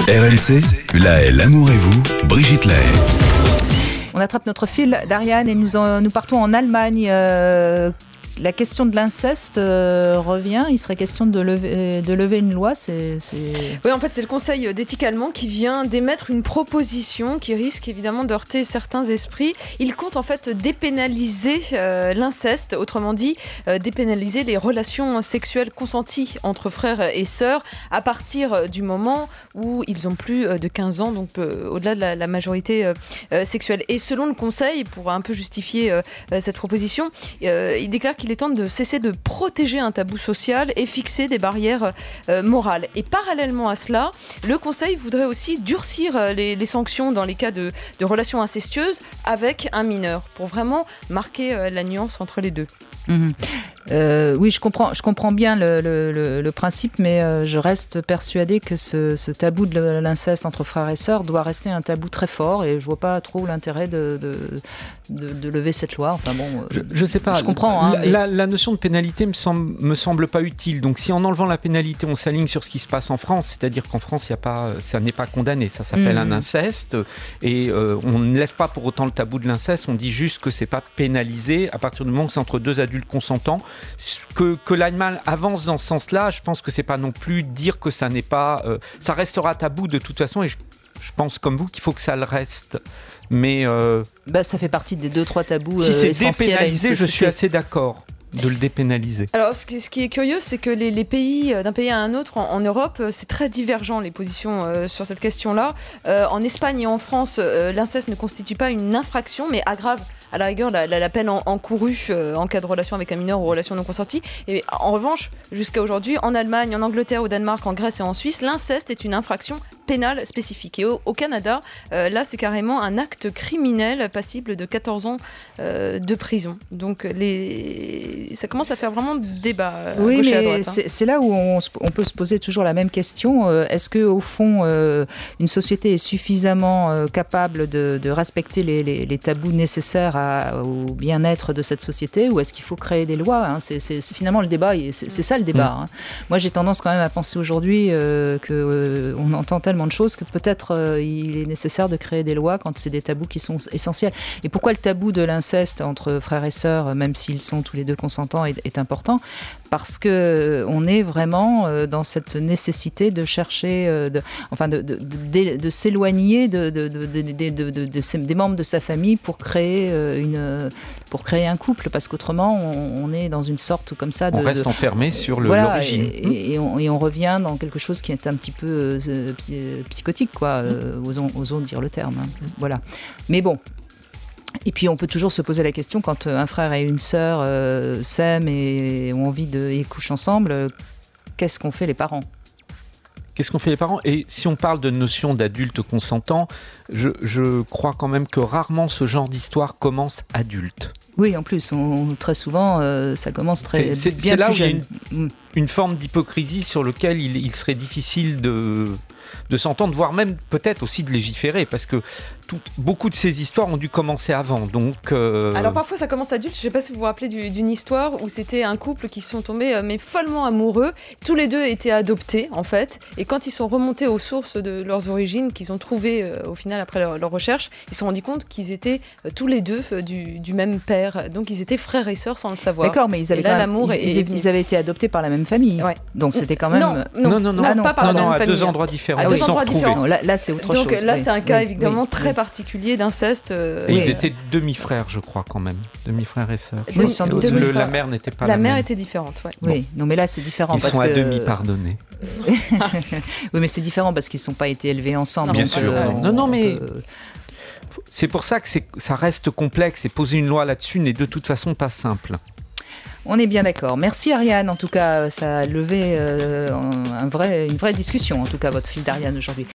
RMC, La l'amour et vous, Brigitte Lahaye. On attrape notre fil d'Ariane et nous partons en Allemagne. La question de l'inceste revient. Il serait question de lever une loi. Oui, en fait, c'est le Conseil d'éthique allemand qui vient d'émettre une proposition qui risque évidemment de heurter certains esprits. Il compte en fait dépénaliser l'inceste, autrement dit, dépénaliser les relations sexuelles consenties entre frères et sœurs à partir du moment où ils ont plus de 15 ans, donc au-delà de la majorité sexuelle. Et selon le Conseil, pour un peu justifier cette proposition, il déclare qu'il est temps de cesser de protéger un tabou social et fixer des barrières morales. Et parallèlement à cela, le Conseil voudrait aussi durcir les sanctions dans les cas de relations incestueuses avec un mineur, pour vraiment marquer la nuance entre les deux. Oui, je comprends bien le principe, mais je reste persuadée que ce tabou de l'inceste entre frères et sœurs doit rester un tabou très fort, et je vois pas trop l'intérêt de lever cette loi. Enfin bon, je sais pas. Je comprends. La notion de pénalité me semble pas utile. Donc, si en enlevant la pénalité, on s'aligne sur ce qui se passe en France, c'est-à-dire qu'en France, ça n'est pas condamné. Ça s'appelle un inceste, et on ne lève pas pour autant le tabou de l'inceste. On dit juste que c'est pas pénalisé à partir du moment où c'est entre deux adultes consentants. Que l'Allemagne avance dans ce sens-là, je pense que c'est pas non plus dire que ça n'est pas, ça restera tabou de toute façon, et je pense comme vous qu'il faut que ça le reste. Mais ça fait partie des 2-3 tabous si c'est essentiels dépénalisé, je suis assez d'accord de le dépénaliser. Alors, ce qui est curieux, c'est que les pays, d'un pays à un autre en Europe, c'est très divergent les positions sur cette question-là. En Espagne et en France, l'inceste ne constitue pas une infraction, mais aggrave à la rigueur la peine encourue en cas de relation avec un mineur ou relation non consentie. Et en revanche, jusqu'à aujourd'hui, en Allemagne, en Angleterre, au Danemark, en Grèce et en Suisse, l'inceste est une infraction pénale spécifique. Et au Canada, là, c'est carrément un acte criminel passible de 14 ans de prison. Donc, ça commence à faire vraiment débat à gauche et à droite. C'est là où on peut se poser toujours la même question. Est-ce qu'au fond, une société est suffisamment capable de respecter les tabous nécessaires au bien-être de cette société, ou est-ce qu'il faut créer des lois, c'est finalement le débat, c'est ça le débat. Moi, j'ai tendance quand même à penser aujourd'hui qu'on entend tellement de choses que peut-être il est nécessaire de créer des lois quand c'est des tabous qui sont essentiels. Et pourquoi le tabou de l'inceste entre frères et sœurs, même s'ils sont tous les deux consentants, est important? Parce que on est vraiment dans cette nécessité de chercher, de s'éloigner des membres de sa famille pour créer un couple, parce qu'autrement on est dans une sorte comme ça on reste enfermé sur l'origine. Et on revient dans quelque chose qui est un petit peu psychotique, quoi. Osons dire le terme. Voilà. Mais bon. Et puis on peut toujours se poser la question, quand un frère et une sœur s'aiment et ont envie et couchent ensemble, qu'est-ce qu'on fait les parents ? Qu'est-ce qu'on fait les parents ? Et si on parle de notion d'adulte consentant, je crois quand même que rarement ce genre d'histoire commence adulte. Oui, en plus, très souvent, ça commence bien plus jeune. C'est là où il y a une forme d'hypocrisie sur laquelle il serait difficile de s'entendre, voire même peut-être aussi de légiférer, parce que beaucoup de ces histoires ont dû commencer avant. Donc, Alors parfois ça commence adulte. Je ne sais pas si vous vous rappelez d'une histoire où c'était un couple qui se sont tombés mais follement amoureux. Tous les deux étaient adoptés en fait, et quand ils sont remontés aux sources de leurs origines, qu'ils ont trouvées au final après leur recherche, ils se sont rendus compte qu'ils étaient tous les deux du même père. Donc ils étaient frères et sœurs sans le savoir. D'accord, mais ils avaient été adoptés par la même famille. Ouais. Donc c'était quand même... Non, pas par la même famille. à deux endroits différents. À deux endroits différents. Non, là c'est autre chose. Donc là c'est un cas évidemment très particulier d'inceste. Et ils étaient demi-frères, je crois, quand même. Demi-frères et sœurs. Sans doute. La mère n'était pas la même. La mère était différente, ouais. Oui, non, mais là c'est différent. Ils sont à demi pardonnés. Oui, mais c'est différent parce qu'ils ne sont pas été élevés ensemble. Bien sûr. Mais c'est pour ça que ça reste complexe, et poser une loi là-dessus n'est de toute façon pas simple. On est bien d'accord. Merci Ariane, en tout cas, ça a levé une vraie discussion, en tout cas, votre fil d'Ariane aujourd'hui.